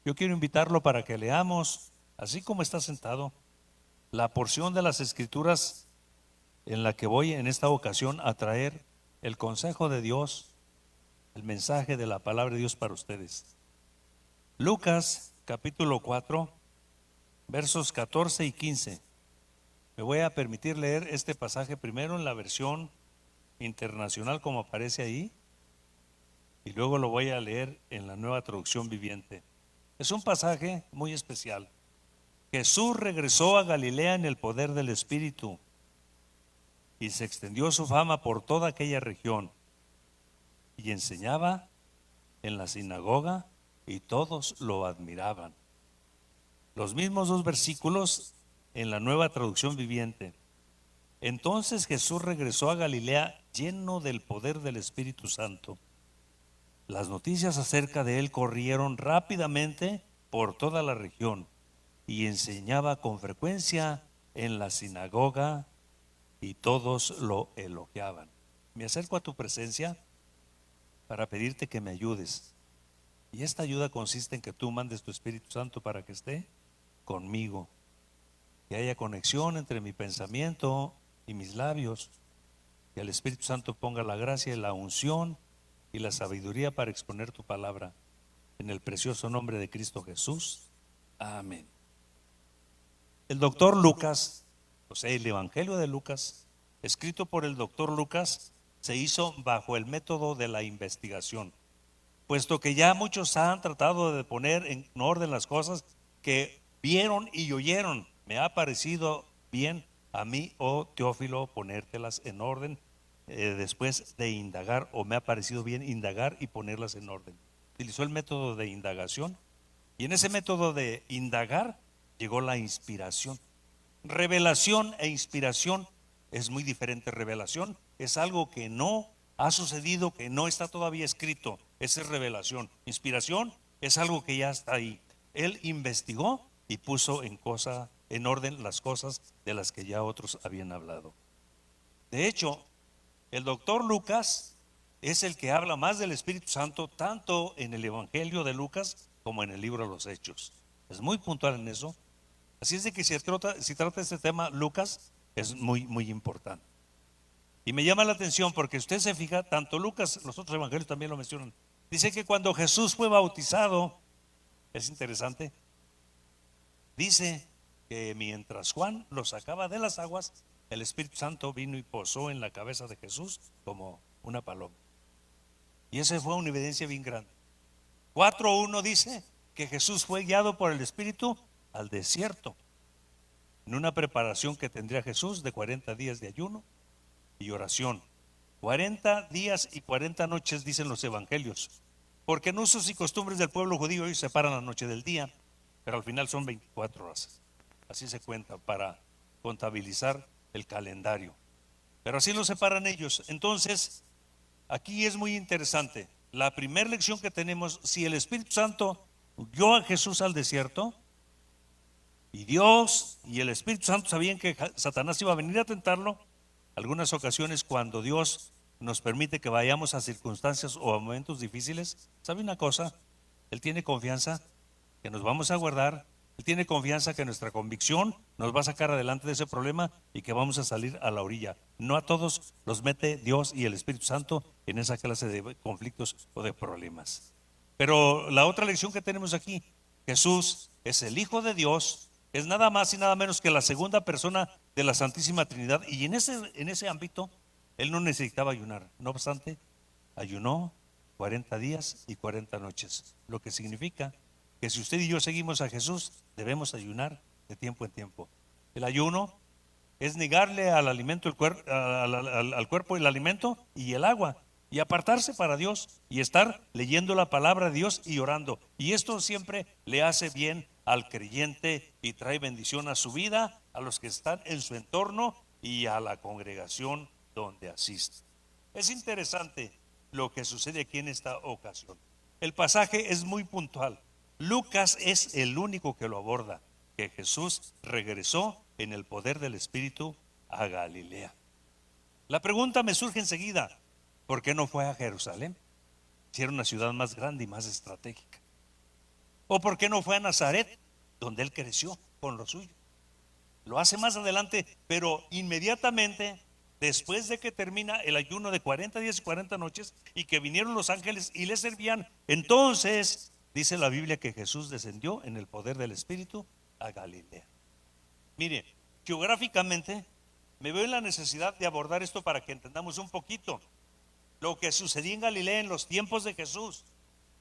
Yo quiero invitarlo para que leamos, así como está sentado, la porción de las Escrituras en la que voy en esta ocasión a traer el consejo de Dios, el mensaje de la palabra de Dios para ustedes. Lucas capítulo 4, versos 14 y 15. Me voy a permitir leer este pasaje primero en la versión internacional como aparece ahí, y luego lo voy a leer en la Nueva Traducción Viviente. Es un pasaje muy especial. Jesús regresó a Galilea en el poder del Espíritu y se extendió su fama por toda aquella región y enseñaba en la sinagoga y todos lo admiraban. Los mismos dos versículos en la Nueva Traducción Viviente. Entonces Jesús regresó a Galilea lleno del poder del Espíritu Santo. Las noticias acerca de él corrieron rápidamente por toda la región y enseñaba con frecuencia en la sinagoga y todos lo elogiaban. Me acerco a tu presencia para pedirte que me ayudes. Y esta ayuda consiste en que tú mandes tu Espíritu Santo para que esté conmigo, que haya conexión entre mi pensamiento y mis labios, que el Espíritu Santo ponga la gracia y la unción y la sabiduría para exponer tu palabra. En el precioso nombre de Cristo Jesús. Amén. El doctor Lucas, o sea, el Evangelio de Lucas, escrito por el doctor Lucas, se hizo bajo el método de la investigación, puesto que ya muchos han tratado de poner en orden las cosas que vieron y oyeron. Me ha parecido bien a mí, oh Teófilo, ponértelas en orden después de indagar, o me ha parecido bien indagar y ponerlas en orden. Utilizó el método de indagación y en ese método de indagar llegó la inspiración. Revelación e inspiración es muy diferente. Revelación es algo que no ha sucedido, que no está todavía escrito. Esa es revelación. Inspiración es algo que ya está ahí. Él investigó y puso en orden las cosas de las que ya otros habían hablado. De hecho, el doctor Lucas es el que habla más del Espíritu Santo, tanto en el Evangelio de Lucas como en el libro de los Hechos. Es muy puntual en eso. Así es de que si trata este tema, Lucas es muy importante. Y me llama la atención porque usted se fija, tanto Lucas, los otros evangelios también lo mencionan. Dice que cuando Jesús fue bautizado, es interesante, dice que mientras Juan lo sacaba de las aguas, el Espíritu Santo vino y posó en la cabeza de Jesús como una paloma. Y esa fue una evidencia bien grande. 4:1 dice que Jesús fue guiado por el Espíritu al desierto, en una preparación que tendría Jesús de 40 días de ayuno y oración. 40 días y 40 noches dicen los evangelios, porque en usos y costumbres del pueblo judío ellos separan la noche del día, pero al final son 24 horas. Así se cuenta para contabilizar el calendario, pero así lo separan ellos. Entonces, aquí es muy interesante. La primera lección que tenemos: si el Espíritu Santo guió a Jesús al desierto, y Dios y el Espíritu Santo sabían que Satanás iba a venir a tentarlo, algunas ocasiones cuando Dios nos permite que vayamos a circunstancias o a momentos difíciles, ¿sabe una cosa? Él tiene confianza que nos vamos a guardar. Él tiene confianza que nuestra convicción nos va a sacar adelante de ese problema y que vamos a salir a la orilla. No a todos los mete Dios y el Espíritu Santo en esa clase de conflictos o de problemas. Pero la otra lección que tenemos aquí: Jesús es el Hijo de Dios, es nada más y nada menos que la segunda persona de la Santísima Trinidad, y en ese ámbito Él no necesitaba ayunar. No obstante, ayunó 40 días y 40 noches, lo que significa que si usted y yo seguimos a Jesús, debemos ayunar de tiempo en tiempo. El ayuno es negarle al alimento, al cuerpo el alimento y el agua, y apartarse para Dios y estar leyendo la palabra de Dios y orando. Y esto siempre le hace bien al creyente y trae bendición a su vida, a los que están en su entorno y a la congregación donde asiste. Es interesante lo que sucede aquí en esta ocasión. El pasaje es muy puntual. Lucas es el único que lo aborda, que Jesús regresó en el poder del Espíritu a Galilea. La pregunta me surge enseguida: ¿por qué no fue a Jerusalén? Si era una ciudad más grande y más estratégica. ¿O por qué no fue a Nazaret, donde él creció con lo suyo? Lo hace más adelante, pero inmediatamente después de que termina el ayuno de 40 días y 40 noches y que vinieron los ángeles y le servían, entonces dice la Biblia que Jesús descendió en el poder del Espíritu a Galilea. Mire, geográficamente me veo en la necesidad de abordar esto para que entendamos un poquito lo que sucedía en Galilea en los tiempos de Jesús,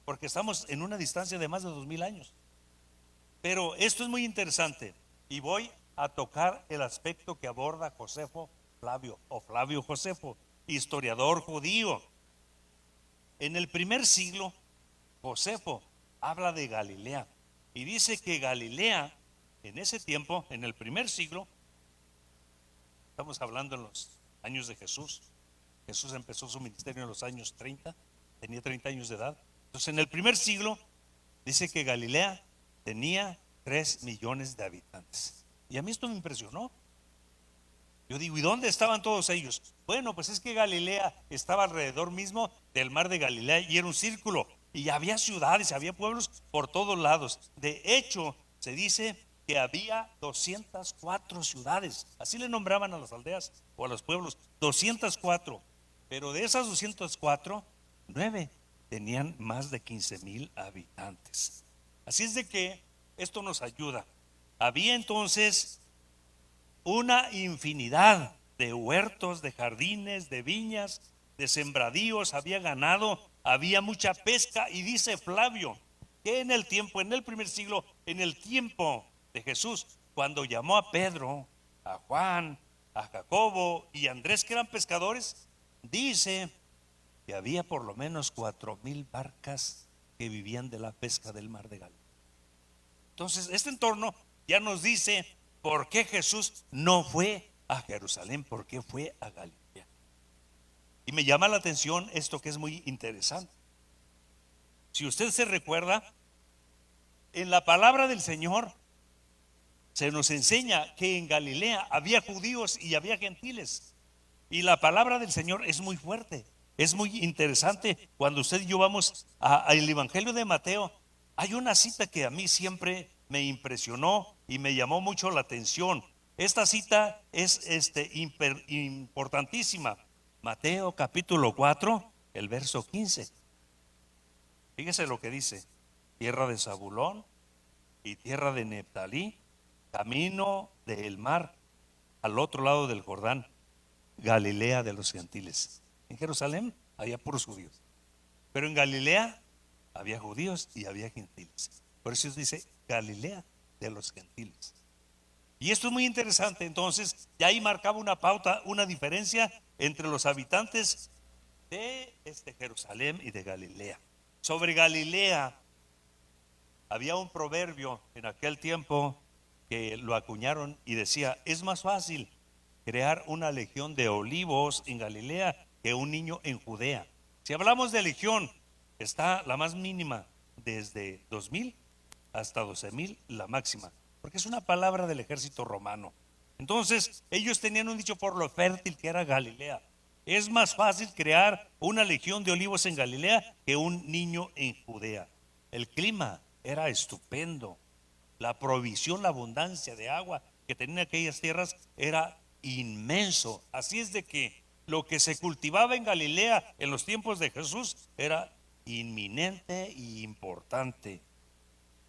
porque estamos en una distancia de más de 2000 años. Pero esto es muy interesante y voy a tocar el aspecto que aborda Josefo Flavio o Flavio Josefo, historiador judío. En el primer siglo, Josefo habla de Galilea y dice que Galilea en ese tiempo, en el primer siglo, estamos hablando en los años de Jesús. Jesús empezó su ministerio en los años 30, tenía 30 años de edad. Entonces en el primer siglo dice que Galilea tenía 3 millones de habitantes. Y a mí esto me impresionó. Yo digo, ¿y dónde estaban todos ellos? Bueno, pues es que Galilea estaba alrededor mismo del mar de Galilea y era un círculo. Y había ciudades, había pueblos por todos lados. De hecho, se dice que había 204 ciudades. Así le nombraban a las aldeas o a los pueblos, 204. Pero de esas 204, 9 tenían más de 15,000 habitantes. Así es de que esto nos ayuda. Había entonces una infinidad de huertos, de jardines, de viñas, de sembradíos, había ganado, había mucha pesca. Y dice Flavio que en el primer siglo, en el tiempo de Jesús, cuando llamó a Pedro, a Juan, a Jacobo y a Andrés, que eran pescadores, dice que había por lo menos 4,000 barcas que vivían de la pesca del mar de Galilea. Entonces este entorno ya nos dice por qué Jesús no fue a Jerusalén, por qué fue a Galilea. Y me llama la atención esto que es muy interesante. Si usted se recuerda, en la palabra del Señor se nos enseña que en Galilea había judíos y había gentiles. Y la palabra del Señor es muy fuerte, es muy interesante. Cuando usted y yo vamos al Evangelio de Mateo, hay una cita que a mí siempre me impresionó y me llamó mucho la atención. Esta cita es importantísima. Mateo capítulo 4, el verso 15. Fíjese lo que dice: tierra de Zabulón y tierra de Neftalí, camino del mar, al otro lado del Jordán, Galilea de los gentiles. En Jerusalén había puros judíos, pero en Galilea había judíos y había gentiles. Por eso dice Galilea de los gentiles. Y esto es muy interesante. Entonces ya ahí marcaba una pauta, una diferencia entre los habitantes de Jerusalén y de Galilea. Sobre Galilea había un proverbio en aquel tiempo que lo acuñaron y decía: es más fácil crear una legión de olivos en Galilea que un niño en Judea. Si hablamos de legión, está la más mínima desde 2,000 hasta 12,000 la máxima, porque es una palabra del ejército romano. Entonces ellos tenían un dicho por lo fértil que era Galilea: es más fácil crear una legión de olivos en Galilea que un niño en Judea. El clima era estupendo, la provisión, la abundancia de agua que tenían aquellas tierras era inmenso. Así es de que lo que se cultivaba en Galilea en los tiempos de Jesús era inminente e importante.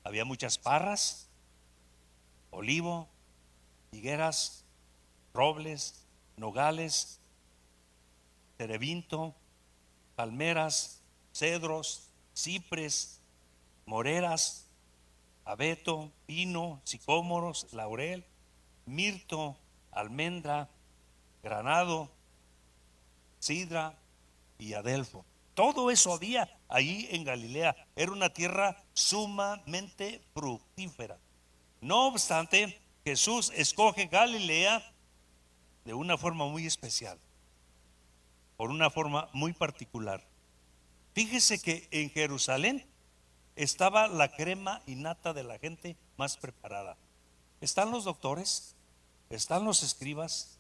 Había muchas parras, olivo, higueras, robles, nogales, terebinto, palmeras, cedros, cipres, moreras, abeto, pino, sicómoros, laurel, mirto, almendra, granado, sidra y adelfo. Todo eso había ahí en Galilea. Era una tierra sumamente fructífera. No obstante, Jesús escoge Galilea de una forma muy especial, por una forma muy particular. Fíjese que en Jerusalén estaba la crema innata de la gente más preparada. Están los doctores, están los escribas,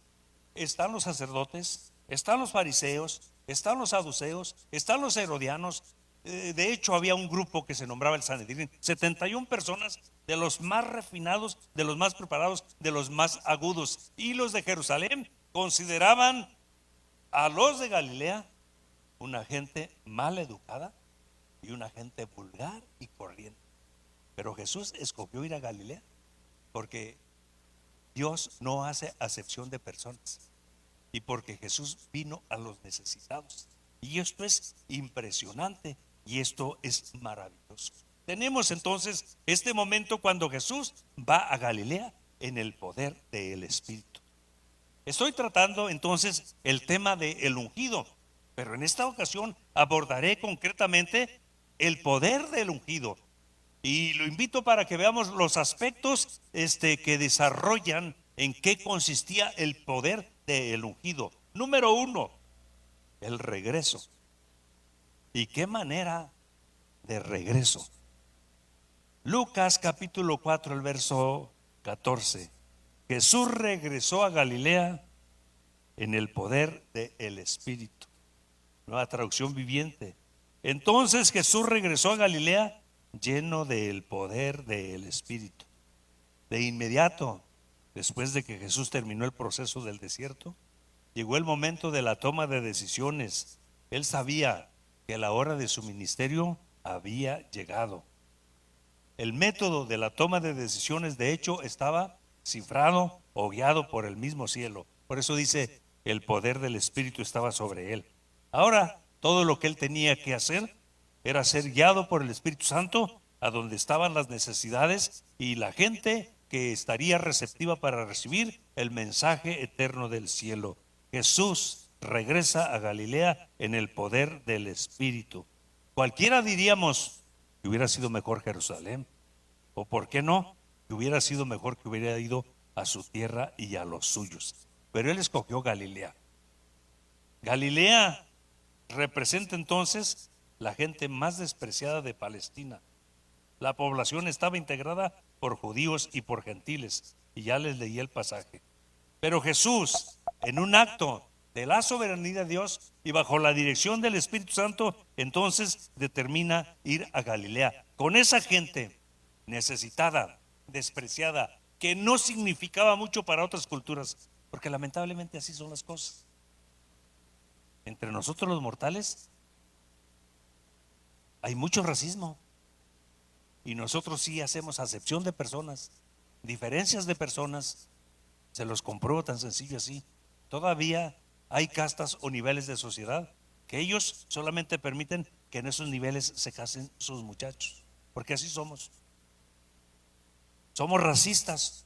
están los sacerdotes, están los fariseos, están los saduceos, están los herodianos. De hecho, había un grupo que se nombraba el Sanedrín, 71 personas de los más refinados, de los más preparados, de los más agudos. Y los de Jerusalén consideraban a los de Galilea una gente mal educada y una gente vulgar y corriente. Pero Jesús escogió ir a Galilea porque Dios no hace acepción de personas y porque Jesús vino a los necesitados. Y esto es impresionante y esto es maravilloso. Tenemos entonces este momento cuando Jesús va a Galilea en el poder del Espíritu. Estoy tratando entonces el tema del ungido, pero en esta ocasión abordaré concretamente el poder del ungido. Y lo invito para que veamos los aspectos que desarrollan en qué consistía el poder del ungido. Número 1, el regreso. ¿Y qué manera de regreso? Lucas capítulo 4, el verso 14. Jesús regresó a Galilea en el poder del Espíritu. Nueva traducción viviente. Entonces Jesús regresó a Galilea lleno del poder del Espíritu. De inmediato, después de que Jesús terminó el proceso del desierto, llegó el momento de la toma de decisiones. Él sabía que la hora de su ministerio había llegado. El método de la toma de decisiones, de hecho, estaba cifrado o guiado por el mismo cielo. Por eso dice, el poder del Espíritu estaba sobre él. Ahora, todo lo que él tenía que hacer era ser guiado por el Espíritu Santo a donde estaban las necesidades y la gente que estaría receptiva para recibir el mensaje eterno del cielo. Jesús regresa a Galilea en el poder del Espíritu. Cualquiera diríamos que hubiera sido mejor Jerusalén, o por qué no, que hubiera sido mejor que hubiera ido a su tierra y a los suyos. Pero él escogió Galilea. Galilea representa entonces la gente más despreciada de Palestina. La población estaba integrada por judíos y por gentiles, y ya les leí el pasaje. Pero Jesús, en un acto de la soberanía de Dios y bajo la dirección del Espíritu Santo, entonces determina ir a Galilea con esa gente necesitada, despreciada, que no significaba mucho para otras culturas, porque lamentablemente así son las cosas. Entre nosotros los mortales hay mucho racismo y nosotros sí hacemos acepción de personas, diferencias de personas. Se los compruebo tan sencillo así. Todavía hay castas o niveles de sociedad que ellos solamente permiten que en esos niveles se casen sus muchachos, porque así somos. Somos racistas,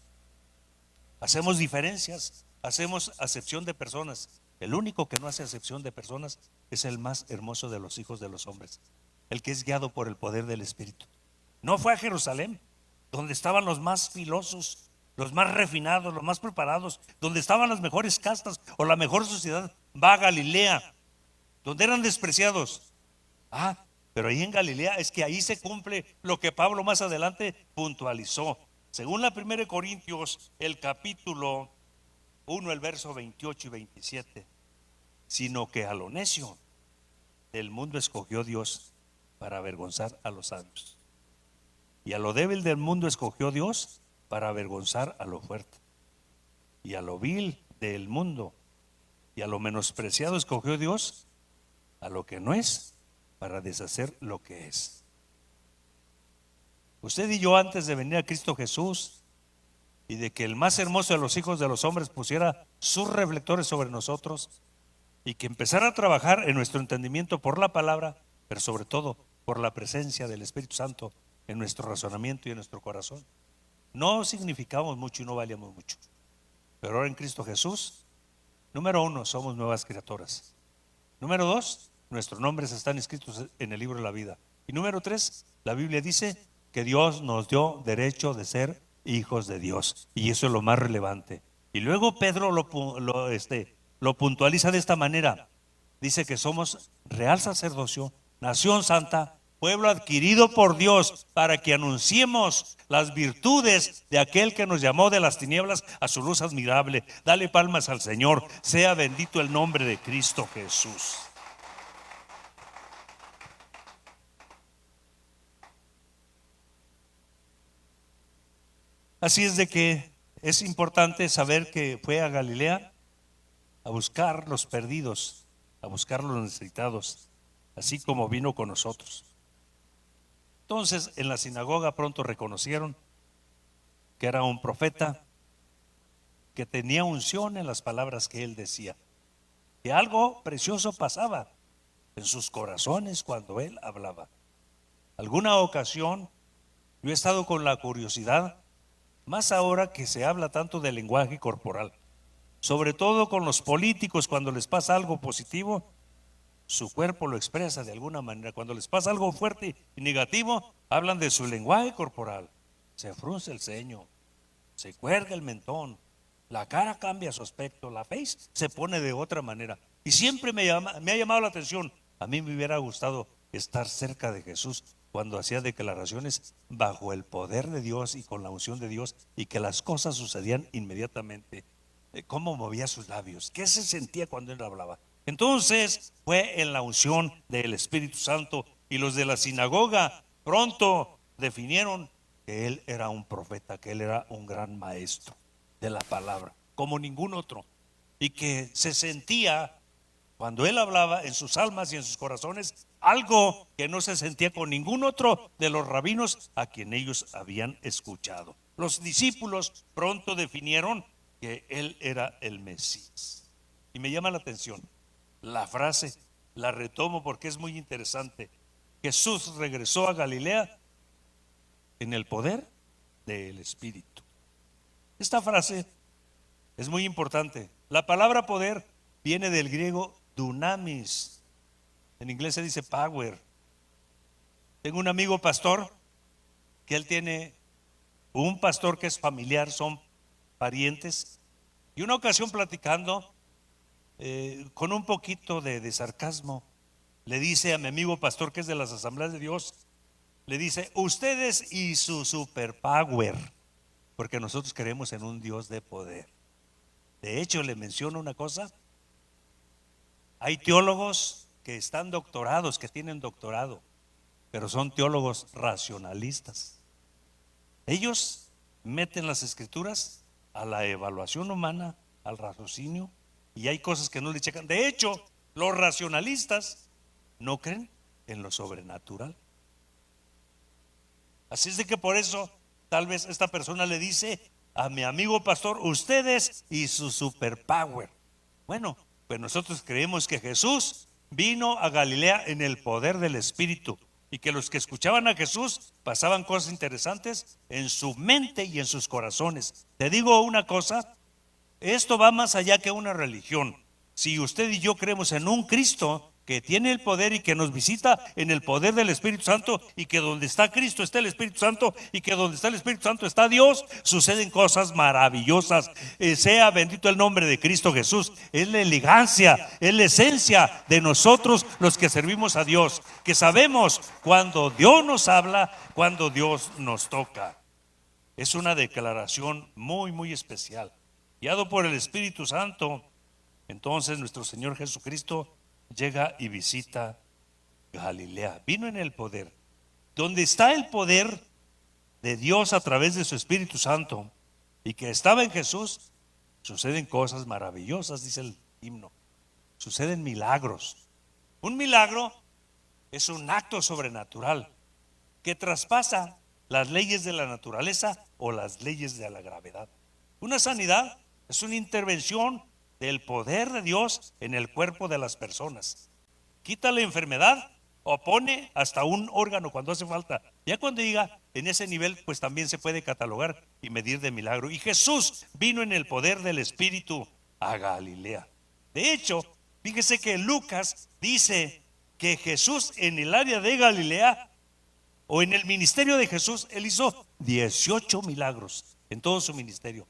hacemos diferencias, hacemos acepción de personas. El único que no hace acepción de personas es el más hermoso de los hijos de los hombres, el que es guiado por el poder del Espíritu. No fue a Jerusalén, donde estaban los más filosos, los más refinados, los más preparados, donde estaban las mejores castas o la mejor sociedad. Va a Galilea, donde eran despreciados. Pero ahí en Galilea es que ahí se cumple lo que Pablo más adelante puntualizó. Según la 1 Corintios, el capítulo 1, el verso 28 y 27. Sino que a lo necio del mundo escogió Dios para avergonzar a los sabios. Y a lo débil del mundo escogió Dios para avergonzar a lo fuerte. Y a lo vil del mundo y a lo menospreciado escogió Dios a lo que no es, para deshacer lo que es. Usted y yo, antes de venir a Cristo Jesús y de que el más hermoso de los hijos de los hombres pusiera sus reflectores sobre nosotros y que empezara a trabajar en nuestro entendimiento por la palabra, pero sobre todo por la presencia del Espíritu Santo en nuestro razonamiento y en nuestro corazón, no significamos mucho y no valíamos mucho. Pero ahora en Cristo Jesús, número 1, somos nuevas criaturas. Número 2, nuestros nombres están escritos en el libro de la vida. Y número 3, la Biblia dice que Dios nos dio derecho de ser hijos de Dios. Y eso es lo más relevante. Y luego Pedro lo puntualiza de esta manera. Dice que somos real sacerdocio, nación santa, pueblo adquirido por Dios, para que anunciemos las virtudes de aquel que nos llamó de las tinieblas a su luz admirable. Dale palmas al Señor. Sea bendito el nombre de Cristo Jesús. Así es de que es importante saber que fue a Galilea a buscar los perdidos, a buscar los necesitados, así como vino con nosotros. Entonces en la sinagoga pronto reconocieron que era un profeta, que tenía unción en las palabras que él decía, que algo precioso pasaba en sus corazones cuando él hablaba. Alguna ocasión yo he estado con la curiosidad, más ahora que se habla tanto del lenguaje corporal, sobre todo con los políticos. Cuando les pasa algo positivo, su cuerpo lo expresa de alguna manera. Cuando les pasa algo fuerte y negativo, hablan de su lenguaje corporal. Se frunce el ceño, se cuelga el mentón, la cara cambia su aspecto, la face se pone de otra manera. Y siempre me ha llamado la atención. A mí me hubiera gustado estar cerca de Jesús cuando hacía declaraciones bajo el poder de Dios y con la unción de Dios, y que las cosas sucedían inmediatamente. Cómo movía sus labios, qué se sentía cuando él hablaba. Entonces fue en la unción del Espíritu Santo, y los de la sinagoga pronto definieron que él era un profeta, que él era un gran maestro de la palabra, como ningún otro, y que se sentía cuando él hablaba en sus almas y en sus corazones algo que no se sentía con ningún otro de los rabinos a quien ellos habían escuchado. Los discípulos pronto definieron que él era el Mesías. Y me llama la atención la frase, la retomo porque es muy interesante. Jesús regresó a Galilea en el poder del Espíritu. Esta frase es muy importante. La palabra poder viene del griego dunamis. En inglés se dice power. Tengo un amigo pastor que él tiene un pastor que es familiar, son parientes. Y una ocasión platicando, con un poquito de sarcasmo, le dice a mi amigo pastor, que es de las Asambleas de Dios, le dice: ustedes y su superpower, porque nosotros creemos en un Dios de poder. De hecho, le menciono una cosa: hay teólogos que están doctorados, que tienen doctorado, pero son teólogos racionalistas. Ellos meten las escrituras a la evaluación humana, al raciocinio, y hay cosas que no le checan. De hecho, los racionalistas no creen en lo sobrenatural. Así es de que por eso tal vez esta persona le dice a mi amigo pastor: ustedes y su superpower. Bueno, pues nosotros creemos que Jesús vino a Galilea en el poder del Espíritu, y que los que escuchaban a Jesús pasaban cosas interesantes en su mente y en sus corazones. Te digo una cosa, esto va más allá que una religión. Si usted y yo creemos en un Cristo que tiene el poder y que nos visita en el poder del Espíritu Santo, y que donde está Cristo está el Espíritu Santo, y que donde está el Espíritu Santo está Dios, suceden cosas maravillosas. Sea bendito el nombre de Cristo Jesús. Es la elegancia, es la esencia de nosotros los que servimos a Dios, que sabemos cuando Dios nos habla, cuando Dios nos toca. Es una declaración muy, muy especial. Guiado por el Espíritu Santo, entonces nuestro Señor Jesucristo llega y visita Galilea. Vino en el poder. Donde está el poder de Dios a través de su Espíritu Santo, y que estaba en Jesús, suceden cosas maravillosas, dice el himno. Suceden milagros. Un milagro es un acto sobrenatural que traspasa las leyes de la naturaleza o las leyes de la gravedad. Una sanidad es una intervención del poder de Dios en el cuerpo de las personas. Quita la enfermedad o pone hasta un órgano cuando hace falta. Ya cuando llega en ese nivel, pues también se puede catalogar y medir de milagro. Y Jesús vino en el poder del Espíritu a Galilea. De hecho, fíjese que Lucas dice que Jesús en el área de Galilea, o en el ministerio de Jesús, él hizo 18 milagros en todo su ministerio.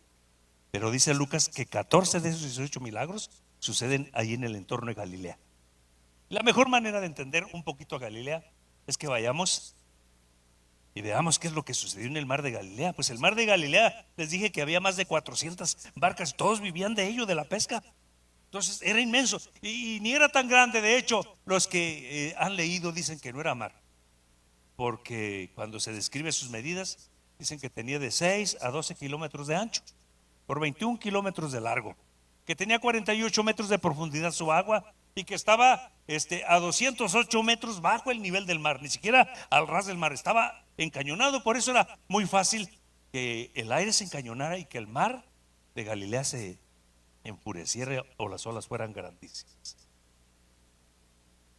Pero dice Lucas que 14 de esos 18 milagros suceden ahí en el entorno de Galilea. La mejor manera de entender un poquito a Galilea es que vayamos y veamos qué es lo que sucedió en el mar de Galilea. Pues el mar de Galilea, les dije que había más de 400 barcas, todos vivían de ello, de la pesca. Entonces era inmenso, y ni era tan grande. De hecho, los que han leído dicen que no era mar, porque cuando se describe sus medidas, Dicen que tenía de 6 a 12 kilómetros de ancho, por 21 kilómetros de largo, que tenía 48 metros de profundidad su agua y que estaba a 208 metros bajo el nivel del mar, ni siquiera al ras del mar, estaba encañonado. Por eso era muy fácil que el aire se encañonara y que el mar de Galilea se enfureciera o las olas fueran grandísimas.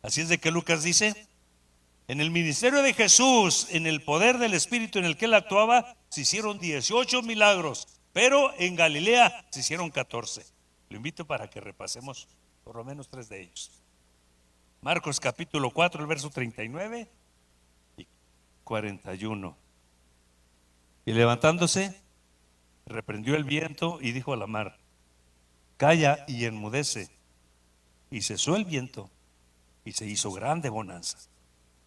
Así es de que Lucas dice: en el ministerio de Jesús, en el poder del Espíritu en el que él actuaba, se hicieron 18 milagros, pero en Galilea se hicieron 14. Lo invito para que repasemos por lo menos 3 de ellos. Marcos capítulo 4, el verso 39 y 41. Y levantándose, reprendió el viento y dijo a la mar: calla y enmudece. Y cesó el viento y se hizo grande bonanza.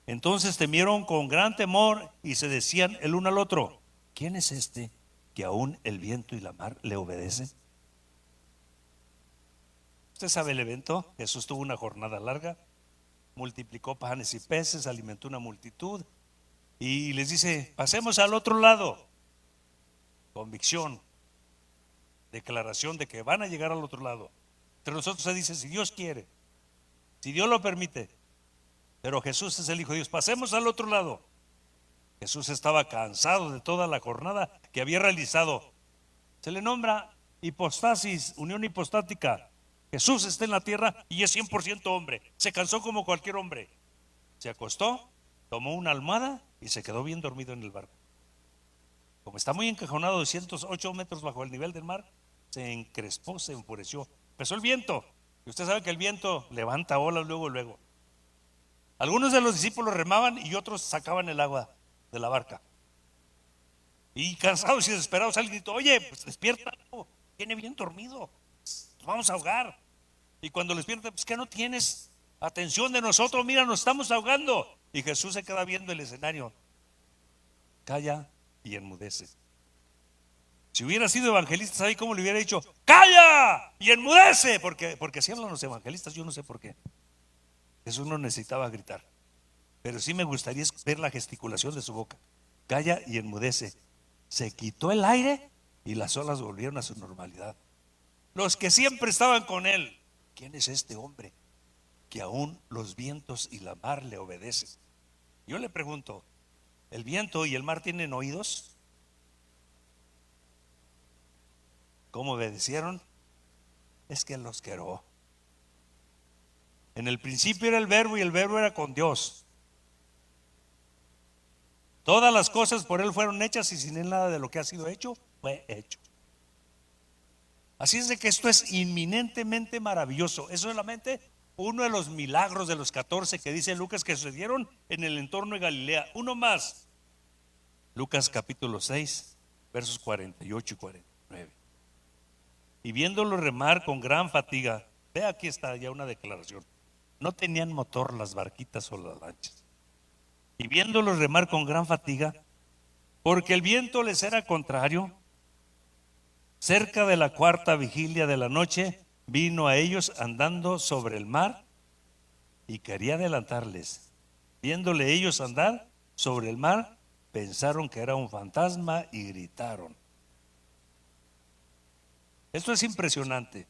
Entonces temieron con gran temor y se decían el uno al otro: ¿quién es este que aún el viento y la mar le obedecen? Usted sabe el evento. Jesús tuvo una jornada larga, multiplicó panes y peces, alimentó una multitud y les dice: pasemos al otro lado. Convicción, declaración de que van a llegar al otro lado. Entre nosotros se dice: si Dios quiere, si Dios lo permite. Pero Jesús es el Hijo de Dios. Pasemos al otro lado. Jesús estaba cansado de toda la jornada que había realizado. Se le nombra hipostasis, unión hipostática. Jesús está en la tierra y es 100% hombre. Se cansó como cualquier hombre. Se acostó, tomó una almohada y se quedó bien dormido en el barco. Como está muy encajonado, 208 metros bajo el nivel del mar, se encrespó, se enfureció. Empezó el viento. Y usted sabe que el viento levanta olas luego. Algunos de los discípulos remaban y otros sacaban el agua de la barca. Y cansados y desesperados, alguien gritó: oye, pues despierta, viene bien dormido, nos vamos a ahogar. Y cuando le despierta: pues que no tienes atención de nosotros, mira, nos estamos ahogando. Y Jesús se queda viendo el escenario. Calla y enmudece. Si hubiera sido evangelista, ¿sabe cómo le hubiera dicho? ¡Calla y enmudece! Porque así hablan los evangelistas, yo no sé por qué. Jesús no necesitaba gritar, pero sí me gustaría ver la gesticulación de su boca. Calla y enmudece. Se quitó el aire y las olas volvieron a su normalidad. Los que siempre estaban con él: ¿quién es este hombre que aún los vientos y la mar le obedecen? Yo le pregunto: ¿el viento y el mar tienen oídos? ¿Cómo obedecieron? Es que él los creó. En el principio era el verbo y el verbo era con Dios. Todas las cosas por él fueron hechas y sin él nada de lo que ha sido hecho fue hecho. Así es de que esto es inminentemente maravilloso. Es solamente uno de los milagros de los 14 que dice Lucas que sucedieron en el entorno de Galilea. Uno más. Lucas capítulo 6, versos 48 y 49. Y viéndolo remar con gran fatiga. Ve, aquí está ya una declaración. No tenían motor las barquitas o las lanchas. Y viéndolos remar con gran fatiga, porque el viento les era contrario, cerca de la cuarta vigilia de la noche, vino a ellos andando sobre el mar y quería adelantarles. Viéndole ellos andar sobre el mar, pensaron que era un fantasma y gritaron. Esto es impresionante.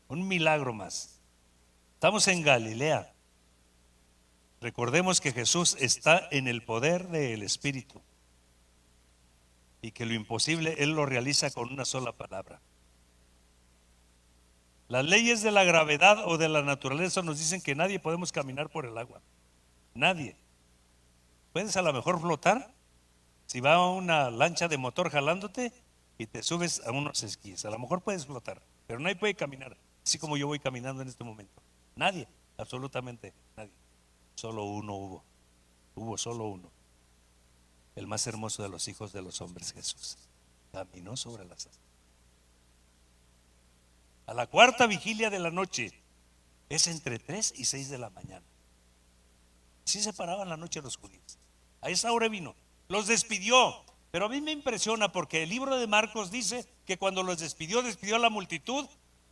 Un milagro más. Estamos en Galilea. Recordemos que Jesús está en el poder del Espíritu y que lo imposible Él lo realiza con una sola palabra. Las leyes de la gravedad o de la naturaleza nos dicen que nadie podemos caminar por el agua. Nadie. Puedes a lo mejor flotar si va una lancha de motor jalándote y te subes a unos esquís. A lo mejor puedes flotar, pero nadie puede caminar así como yo voy caminando en este momento. Nadie, absolutamente nadie. Solo uno hubo solo uno, el más hermoso de los hijos de los hombres, Jesús. Caminó sobre las aguas. A la cuarta vigilia de la noche, es entre 3 y 6 de la mañana. Así se paraban la noche los judíos. A esa hora vino, los despidió. Pero a mí me impresiona porque el libro de Marcos dice que cuando los despidió a la multitud.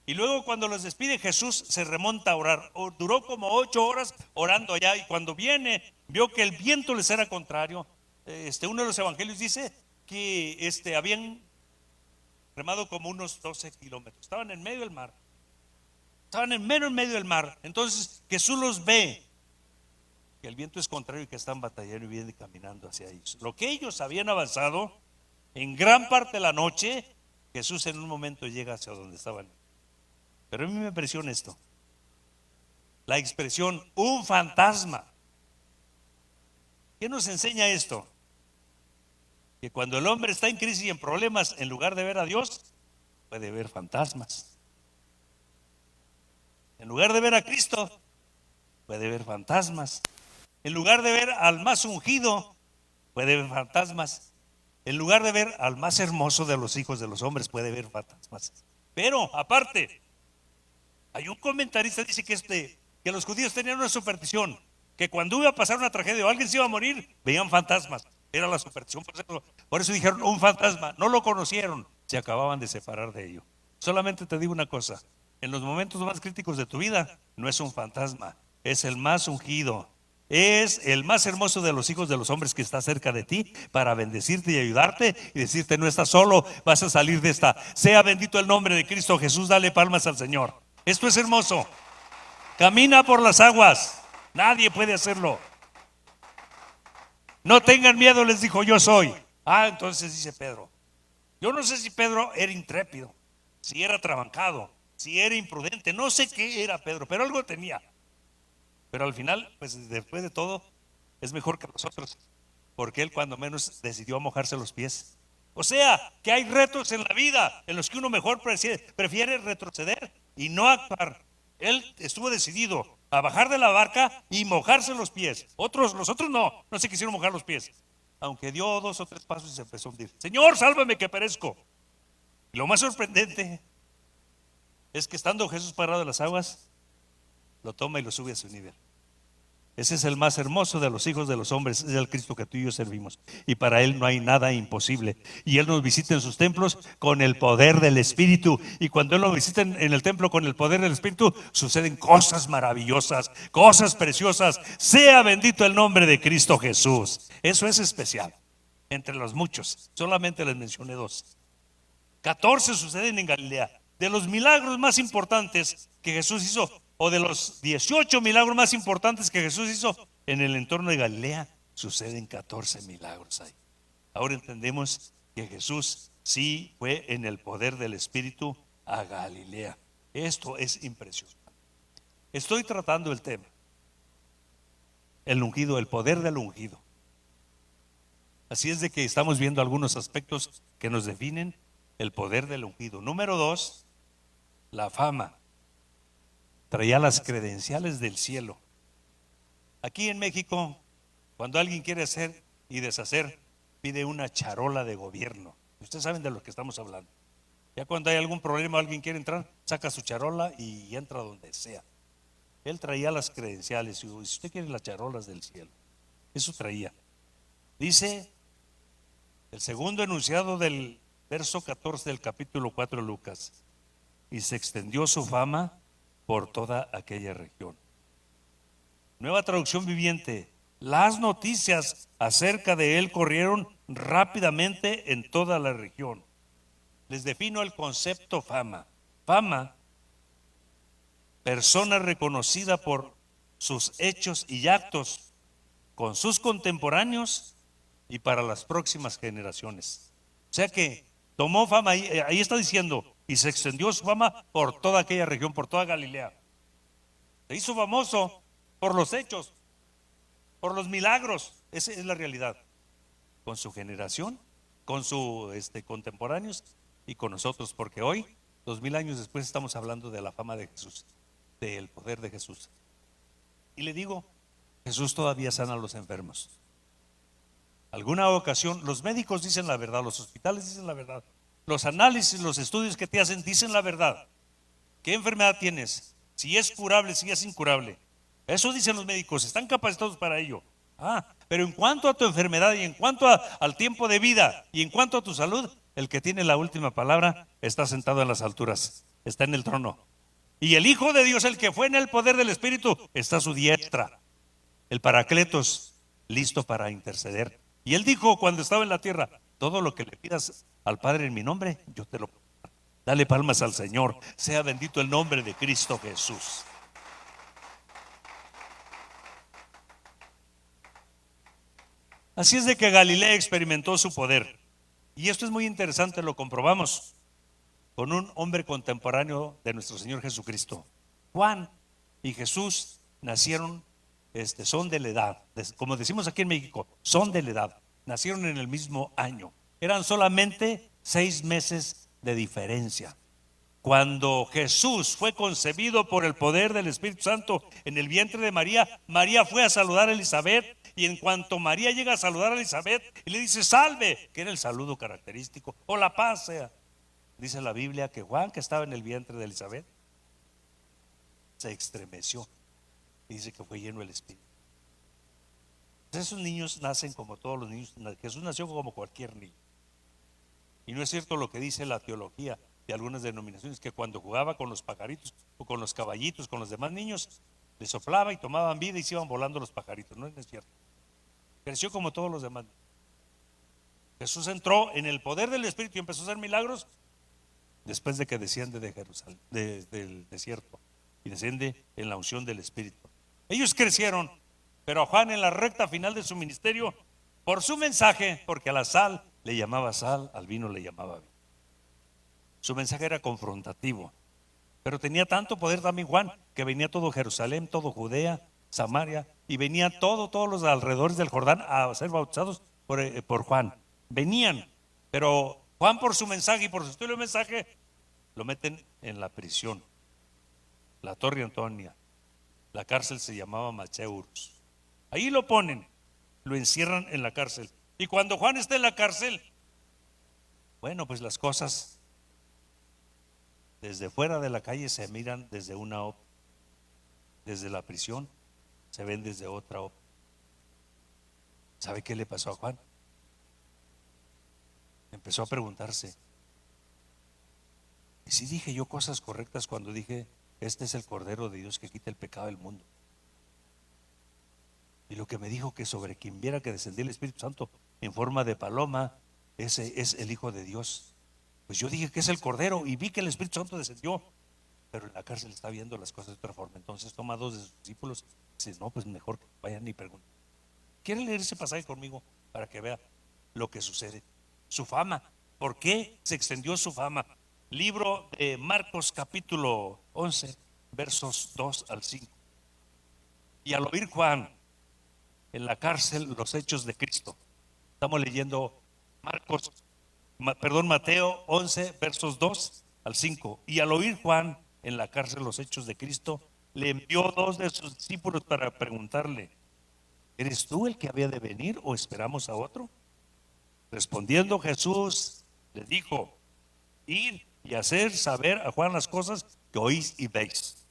Y luego cuando los despide, Jesús se remonta a orar. Duró como 8 horas orando allá. Y cuando viene, vio que el viento les era contrario. Uno de los evangelios dice que habían remado como unos 12 kilómetros. Estaban en medio del mar. En medio del mar. Entonces Jesús los ve, que el viento es contrario y que están batallando y vienen caminando hacia ellos. Lo que ellos habían avanzado en gran parte de la noche, Jesús en un momento llega hacia donde estaban. Pero a mí me impresiona esto, la expresión un fantasma. ¿Qué nos enseña esto? Que cuando el hombre está en crisis y en problemas, en lugar de ver a Dios, puede ver fantasmas. En lugar de ver a Cristo, puede ver fantasmas. En lugar de ver al más ungido, puede ver fantasmas. En lugar de ver al más hermoso de los hijos de los hombres, puede ver fantasmas. Pero aparte, hay un comentarista que dice que los judíos tenían una superstición, que cuando iba a pasar una tragedia o alguien se iba a morir, veían fantasmas. Era la superstición, por eso dijeron un fantasma. No lo conocieron, se acababan de separar de ello. Solamente te digo una cosa, en los momentos más críticos de tu vida, no es un fantasma, es el más ungido, es el más hermoso de los hijos de los hombres que está cerca de ti para bendecirte y ayudarte y decirte: no estás solo, vas a salir de esta. Sea bendito el nombre de Cristo Jesús. Dale palmas al Señor. Esto es hermoso. Camina por las aguas, nadie puede hacerlo. No tengan miedo, les dijo: yo soy. Entonces dice Pedro. Yo no sé si Pedro era intrépido, si era trabancado, si era imprudente, no sé qué era Pedro, pero algo tenía. Pero al final, pues después de todo, es mejor que nosotros, porque él cuando menos decidió mojarse los pies. O sea, que hay retos en la vida en los que uno mejor prefiere retroceder y no actuar. Él estuvo decidido a bajar de la barca y mojarse los pies. Los otros no se quisieron mojar los pies. Aunque dio 2 o 3 pasos y se empezó a hundir. Señor, sálvame que perezco. Y lo más sorprendente es que estando Jesús parado en las aguas, lo toma y lo sube a su nivel. Ese es el más hermoso de los hijos de los hombres, es el Cristo que tú y yo servimos. Y para Él no hay nada imposible. Y Él nos visita en sus templos con el poder del Espíritu. Y cuando Él nos visita en el templo con el poder del Espíritu, suceden cosas maravillosas, cosas preciosas. Sea bendito el nombre de Cristo Jesús. Eso es especial. Entre los muchos, solamente les mencioné 2. 14 suceden en Galilea. De los milagros más importantes que Jesús hizo, o de los 18 milagros más importantes que Jesús hizo en el entorno de Galilea, suceden 14 milagros ahí. Ahora entendemos que Jesús sí fue en el poder del Espíritu a Galilea. Esto es impresionante. Estoy tratando el tema, el ungido, el poder del ungido. Así es de que estamos viendo algunos aspectos que nos definen el poder del ungido. Número 2, la fama. Traía las credenciales del cielo. Aquí en México, cuando alguien quiere hacer y deshacer, pide una charola de gobierno. Ustedes saben de lo que estamos hablando. Ya cuando hay algún problema, alguien quiere entrar, saca su charola y entra donde sea. Él traía las credenciales. Y si usted quiere las charolas del cielo, eso traía. Dice el segundo enunciado del verso 14 del capítulo 4 de Lucas: y se extendió su fama por toda aquella región. Nueva traducción viviente: las noticias acerca de él corrieron rápidamente en toda la región. Les defino el concepto fama. Fama, persona reconocida por sus hechos y actos con sus contemporáneos y para las próximas generaciones. O sea que tomó fama, ahí está diciendo, y se extendió su fama por toda aquella región, por toda Galilea. Se hizo famoso por los hechos, por los milagros. Esa es la realidad. Con su generación, con sus contemporáneos y con nosotros, porque hoy, 2000 años después, estamos hablando de la fama de Jesús, del poder de Jesús. Y le digo, Jesús todavía sana a los enfermos. Alguna ocasión, los médicos dicen la verdad, los hospitales dicen la verdad, los análisis, los estudios que te hacen dicen la verdad. ¿Qué enfermedad tienes? Si es curable, si es incurable. Eso dicen los médicos, están capacitados para ello. Pero en cuanto a tu enfermedad y en cuanto al tiempo de vida y en cuanto a tu salud, el que tiene la última palabra está sentado en las alturas, está en el trono. Y el Hijo de Dios, el que fue en el poder del Espíritu, está a su diestra. El Paracletos, listo para interceder. Y él dijo cuando estaba en la tierra: todo lo que le pidas al Padre en mi nombre, yo te lo puedo dar. Dale palmas al Señor. Sea bendito el nombre de Cristo Jesús. Así es de que Galilea experimentó su poder. Y esto es muy interesante, lo comprobamos con un hombre contemporáneo de nuestro Señor Jesucristo. Juan y Jesús nacieron, son de la edad, como decimos aquí en México, son de la edad, nacieron en el mismo año, eran solamente 6 meses de diferencia. Cuando Jesús fue concebido por el poder del Espíritu Santo en el vientre de María, María fue a saludar a Elizabeth, y en cuanto María llega a saludar a Elizabeth y le dice salve, que era el saludo característico, o la paz sea, dice la Biblia que Juan, que estaba en el vientre de Elizabeth, se estremeció y dice que fue lleno del Espíritu. Esos niños nacen como todos los niños. Jesús nació como cualquier niño. Y no es cierto lo que dice la teología de algunas denominaciones, que cuando jugaba con los pajaritos o con los caballitos, con los demás niños, le soplaba y tomaban vida y se iban volando los pajaritos. No es cierto. Creció como todos los demás. Jesús entró en el poder del Espíritu y empezó a hacer milagros después de que desciende de Jerusalén, del desierto, y desciende en la unción del Espíritu. Ellos crecieron, pero a Juan en la recta final de su ministerio, por su mensaje, porque a la sal le llamaba sal, al vino le llamaba vino. Su mensaje era confrontativo, pero tenía tanto poder también Juan, que venía todo Jerusalén, todo Judea, Samaria, y venía todos los alrededores del Jordán a ser bautizados por Juan. Venían, pero Juan, por su mensaje y por su estilo de mensaje, lo meten en la prisión, la Torre Antonia. La cárcel se llamaba Macheurus. Ahí lo ponen, lo encierran en la cárcel. Y cuando Juan está en la cárcel, bueno, pues las cosas desde fuera de la calle se miran desde una óptica, desde la prisión se ven desde otra óptica. ¿Sabe qué le pasó a Juan? Empezó a preguntarse, ¿y si dije yo cosas correctas cuando dije este es el Cordero de Dios que quita el pecado del mundo? Y lo que me dijo, que sobre quien viera que descendía el Espíritu Santo en forma de paloma, ese es el Hijo de Dios. Pues yo dije que es el Cordero y vi que el Espíritu Santo descendió, pero en la cárcel está viendo las cosas de otra forma. Entonces toma 2 de sus discípulos y dice, no, pues mejor que vayan y pregunten. ¿Quieren leer ese pasaje conmigo para que vea lo que sucede? Su fama, ¿por qué se extendió su fama? Libro de Marcos capítulo 11, versos 2 al 5. Y al oír Juan en la cárcel los hechos de Cristo. Estamos leyendo Mateo 11, versos 2 al 5. Y al oír Juan en la cárcel los hechos de Cristo, le envió 2 de sus discípulos para preguntarle, ¿eres tú el que había de venir o esperamos a otro? Respondiendo Jesús le dijo, id y hacer saber a Juan las cosas que oís y veis.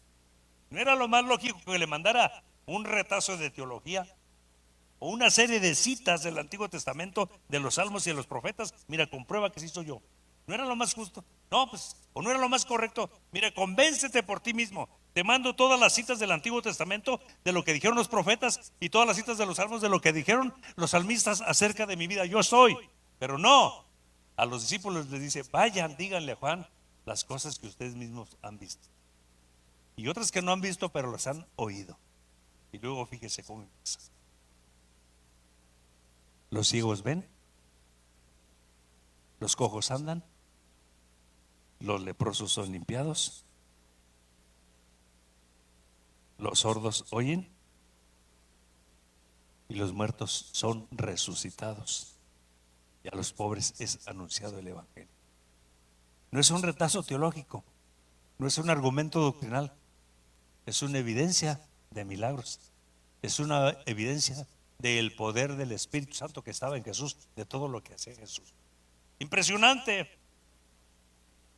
¿No era lo más lógico que le mandara un retazo de teología o una serie de citas del Antiguo Testamento, de los Salmos y de los profetas? Mira, comprueba que sí soy yo. ¿No era lo más justo? No, pues, o no era lo más correcto. Mira, convéncete por ti mismo. Te mando todas las citas del Antiguo Testamento de lo que dijeron los profetas y todas las citas de los Salmos de lo que dijeron los salmistas acerca de mi vida. Yo soy, pero no. A los discípulos les dice, vayan, díganle a Juan las cosas que ustedes mismos han visto y otras que no han visto pero las han oído. Y luego fíjese cómo empieza. Los ciegos ven, los cojos andan, los leprosos son limpiados, los sordos oyen y los muertos son resucitados, y a los pobres es anunciado el Evangelio. No es un retazo teológico, no es un argumento doctrinal, es una evidencia de milagros, es una evidencia del poder del Espíritu Santo que estaba en Jesús, de todo lo que hacía Jesús. Impresionante.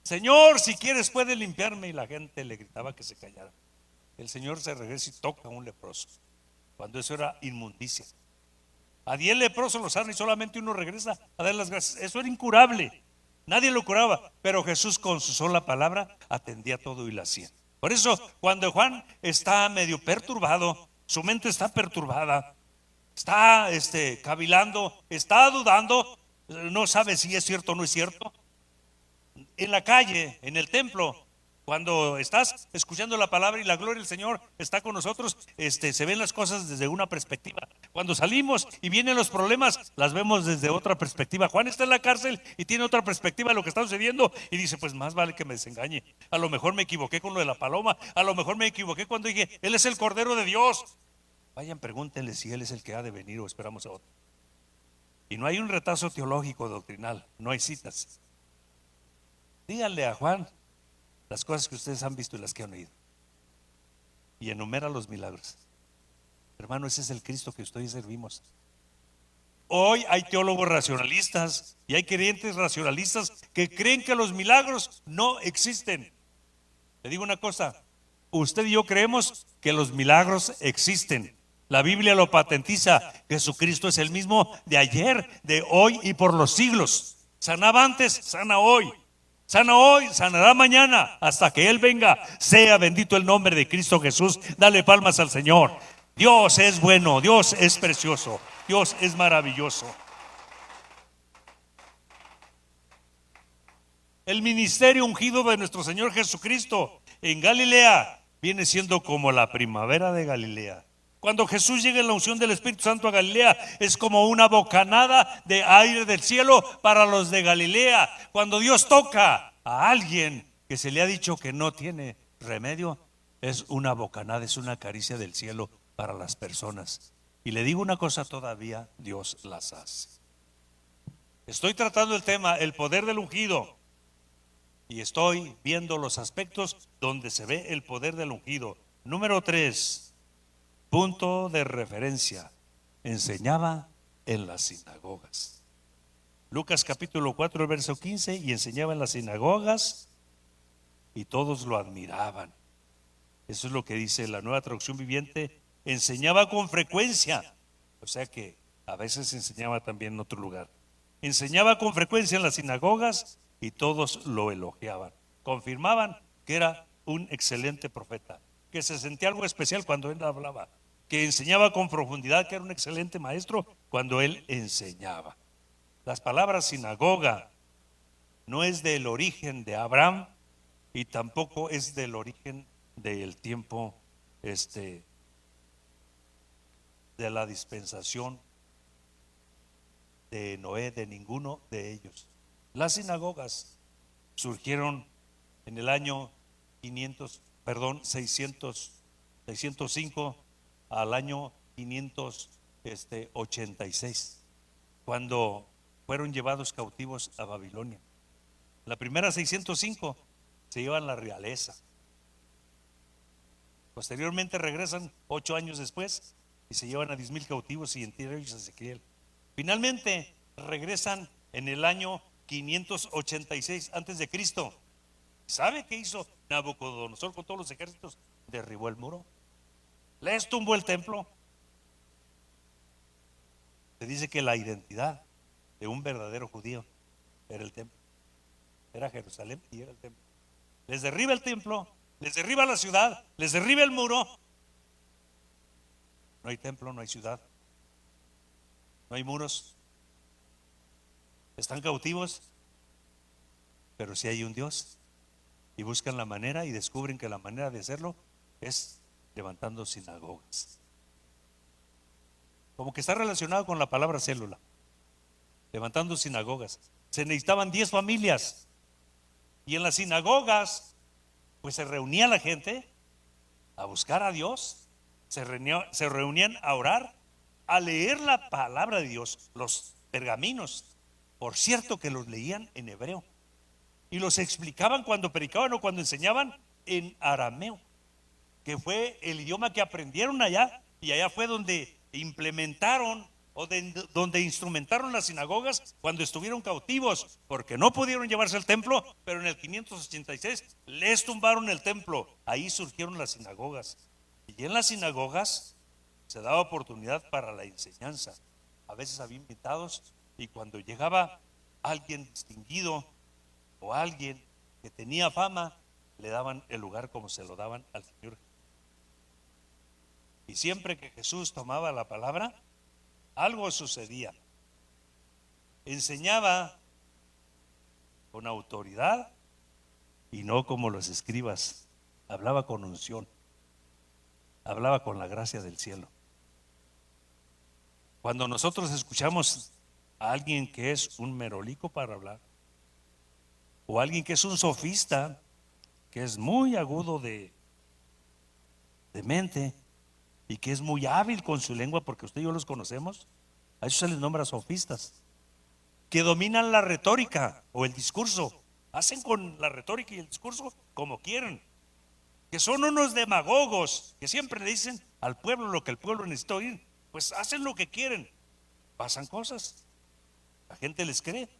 Señor, si quieres puedes limpiarme. Y la gente le gritaba que se callara. El Señor se regresa y toca a un leproso, cuando eso era inmundicia. A 10 leprosos los sana y solamente uno regresa a dar las gracias. Eso era incurable, nadie lo curaba, pero Jesús con su sola palabra atendía todo y lo hacía. Por eso cuando Juan está medio perturbado, su mente está perturbada, está cavilando, está dudando, no sabe si es cierto o no es cierto. En la calle, en el templo, cuando estás escuchando la palabra y la gloria del Señor está con nosotros, se ven las cosas desde una perspectiva. Cuando salimos y vienen los problemas, las vemos desde otra perspectiva. Juan está en la cárcel y tiene otra perspectiva de lo que está sucediendo y dice, pues más vale que me desengañe. A lo mejor me equivoqué con lo de la paloma, a lo mejor me equivoqué cuando dije, Él es el Cordero de Dios. Vayan, pregúntenle si Él es el que ha de venir o esperamos a otro. Y no hay un retazo teológico doctrinal, no hay citas. Díganle a Juan las cosas que ustedes han visto y las que han oído, y enumera los milagros. Hermano, ese es el Cristo que ustedes servimos. Hoy hay teólogos racionalistas y hay creyentes racionalistas que creen que los milagros no existen. Le digo una cosa, usted y yo creemos que los milagros existen. La Biblia lo patentiza. Jesucristo es el mismo de ayer, de hoy y por los siglos. Sanaba antes, sana hoy. Sana hoy, sanará mañana, hasta que Él venga. Sea bendito el nombre de Cristo Jesús. Dale palmas al Señor. Dios es bueno, Dios es precioso, Dios es maravilloso. El ministerio ungido de nuestro Señor Jesucristo en Galilea viene siendo como la primavera de Galilea. Cuando Jesús llega en la unción del Espíritu Santo a Galilea, es como una bocanada de aire del cielo para los de Galilea. Cuando Dios toca a alguien que se le ha dicho que no tiene remedio, es una bocanada, es una caricia del cielo para las personas. Y le digo una cosa todavía, Dios las hace. Estoy tratando el tema, el poder del ungido, y estoy viendo los aspectos donde se ve el poder del ungido. Número 3. Punto de referencia, enseñaba en las sinagogas. Lucas capítulo 4, verso 15, y enseñaba en las sinagogas y todos lo admiraban. Eso es lo que dice la Nueva Traducción Viviente, enseñaba con frecuencia, o sea que a veces enseñaba también en otro lugar. Enseñaba con frecuencia en las sinagogas y todos lo elogiaban. Confirmaban que era un excelente profeta, que se sentía algo especial cuando él hablaba, que enseñaba con profundidad, que era un excelente maestro cuando él enseñaba. Las palabras sinagoga no es del origen de Abraham y tampoco es del origen del tiempo de la dispensación de Noé, de ninguno de ellos. Las sinagogas surgieron en el año 605 al año 586, cuando fueron llevados cautivos a Babilonia. La primera 605 se llevan la realeza. Posteriormente regresan 8 años después y se llevan a 10,000 cautivos, y entre ellos a Ezequiel. Finalmente regresan en el año 586 antes de Cristo. ¿Sabe qué hizo Nabucodonosor con todos los ejércitos? Derribó el muro, les tumbó el templo. Se dice que la identidad de un verdadero judío era el templo, era Jerusalén y era el templo. Les derriba el templo, les derriba la ciudad, les derriba el muro. No hay templo, no hay ciudad, no hay muros. Están cautivos, pero sí hay un Dios, y buscan la manera y descubren que la manera de hacerlo es levantando sinagogas. Como que está relacionado con la palabra célula. Levantando sinagogas. Se necesitaban 10 familias, y en las sinagogas pues se reunía la gente a buscar a Dios, se reunían a orar, a leer la palabra de Dios, los pergaminos. Por cierto que los leían en hebreo y los explicaban cuando predicaban o cuando enseñaban en arameo, que fue el idioma que aprendieron allá, y allá fue donde implementaron o donde instrumentaron las sinagogas cuando estuvieron cautivos, porque no pudieron llevarse el templo, pero en el 586 les tumbaron el templo. Ahí surgieron las sinagogas, y en las sinagogas se daba oportunidad para la enseñanza. A veces había invitados, y cuando llegaba alguien distinguido o alguien que tenía fama, le daban el lugar como se lo daban al Señor. Y siempre que Jesús tomaba la palabra, algo sucedía. enseñaba con autoridad y no como los escribas. Hablaba con unción, hablaba con la gracia del cielo. Cuando nosotros escuchamos a alguien que es un merolico para hablar, o alguien que es un sofista, que es muy agudo de mente y que es muy hábil con su lengua, porque usted y yo los conocemos, a eso se les nombra sofistas, que dominan la retórica o el discurso, hacen con la retórica y el discurso como quieren, que son unos demagogos que siempre le dicen al pueblo lo que el pueblo necesita oír, pues hacen lo que quieren, pasan cosas, la gente les cree.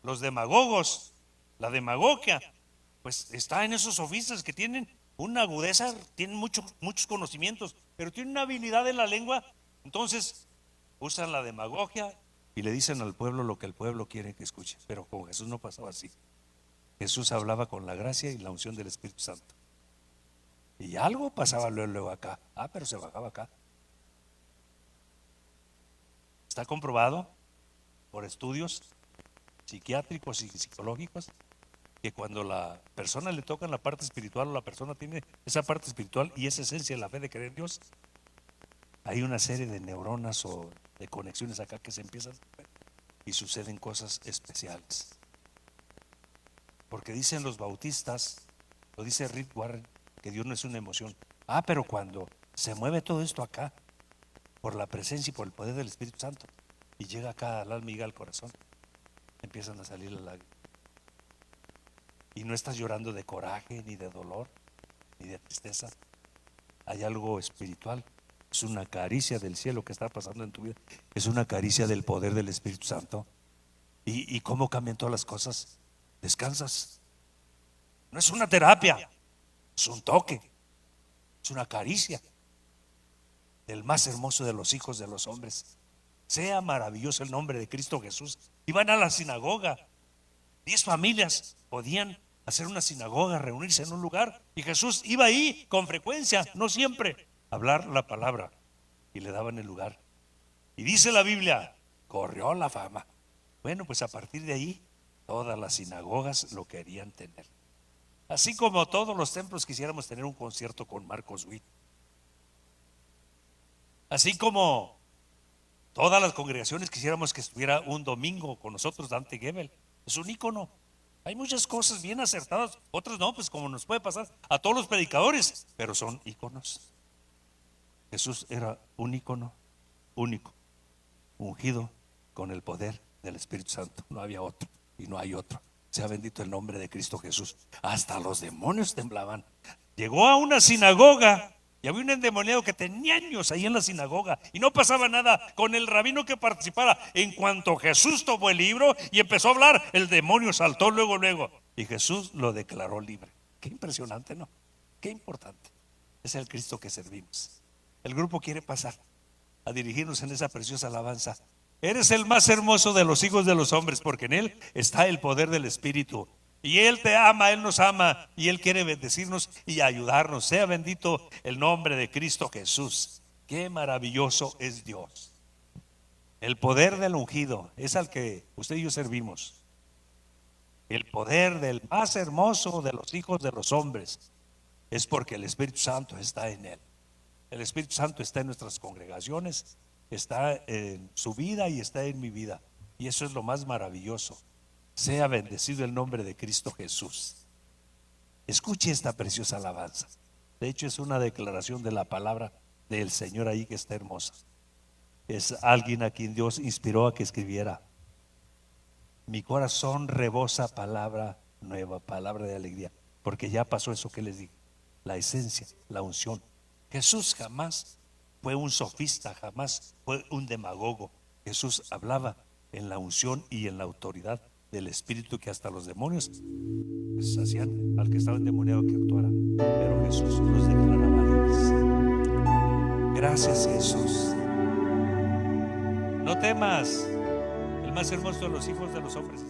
Los demagogos, la demagogia, pues está en esos sofistas que tienen una agudeza, tienen muchos conocimientos, pero tienen una habilidad en la lengua. Entonces usan la demagogia y le dicen al pueblo lo que el pueblo quiere que escuche. Pero con Jesús no pasaba así. Jesús hablaba con la gracia y la unción del Espíritu Santo. Y algo pasaba luego acá. Pero se bajaba acá. Está comprobado por estudios psiquiátricos y psicológicos que cuando la persona le toca la parte espiritual, o la persona tiene esa parte espiritual y esa esencia de la fe de creer en Dios, hay una serie de neuronas o de conexiones acá que se empiezan a ver y suceden cosas especiales. Porque dicen los bautistas, lo dice Rick Warren, que Dios no es una emoción. Pero cuando se mueve todo esto acá, por la presencia y por el poder del Espíritu Santo, y llega acá al alma y al corazón, empiezan a salir las lágrimas. Y no estás llorando de coraje, ni de dolor, ni de tristeza. Hay algo espiritual. Es una caricia del cielo que está pasando en tu vida. Es una caricia del poder del Espíritu Santo. ¿Y cómo cambian todas las cosas? Descansas. No es una terapia, es un toque, es una caricia del más hermoso de los hijos de los hombres. Sea maravilloso el nombre de Cristo Jesús. Iban a la sinagoga. 10 familias podían hacer una sinagoga, reunirse en un lugar, y Jesús iba ahí con frecuencia, no siempre, a hablar la palabra, y le daban el lugar. Y dice la Biblia, corrió la fama. Bueno, pues a partir de ahí todas las sinagogas lo querían tener. Así como todos los templos quisiéramos tener un concierto con Marcos Witt. Así como todas las congregaciones quisiéramos que estuviera un domingo con nosotros Dante Gebel. Es un ícono. Hay muchas cosas bien acertadas, otras no, pues como nos puede pasar a todos los predicadores, pero son íconos. Jesús era un ícono único, ungido con el poder del Espíritu Santo. No había otro y no hay otro. Sea bendito el nombre de Cristo Jesús. Hasta los demonios temblaban. Llegó a una sinagoga y había un endemoniado que tenía años ahí en la sinagoga y no pasaba nada con el rabino que participara. En cuanto Jesús tomó el libro y empezó a hablar, el demonio saltó luego y Jesús lo declaró libre. Qué impresionante, ¿no? Qué importante. Es el Cristo que servimos. El grupo quiere pasar a dirigirnos en esa preciosa alabanza. Eres el más hermoso de los hijos de los hombres, porque en Él está el poder del Espíritu. Y Él te ama, Él nos ama, y Él quiere bendecirnos y ayudarnos. Sea bendito el nombre de Cristo Jesús. Qué maravilloso es Dios. El poder del ungido es al que usted y yo servimos. El poder del más hermoso de los hijos de los hombres es porque el Espíritu Santo está en Él. El Espíritu Santo está en nuestras congregaciones, está en su vida y está en mi vida. Y eso es lo más maravilloso. Sea bendecido el nombre de Cristo Jesús. Escuche esta preciosa alabanza. De hecho, es una declaración de la palabra del Señor ahí que está hermosa. Es alguien a quien Dios inspiró a que escribiera: mi corazón rebosa palabra nueva, palabra de alegría, porque ya pasó eso que les dije, la esencia, la unción. Jesús jamás fue un sofista, jamás fue un demagogo. Jesús hablaba en la unción y en la autoridad del Espíritu, que hasta los demonios pues hacían al que estaba endemoniado que actuara, pero Jesús los declaraba libres. Gracias, Jesús. No temas, el más hermoso de los hijos de los hombres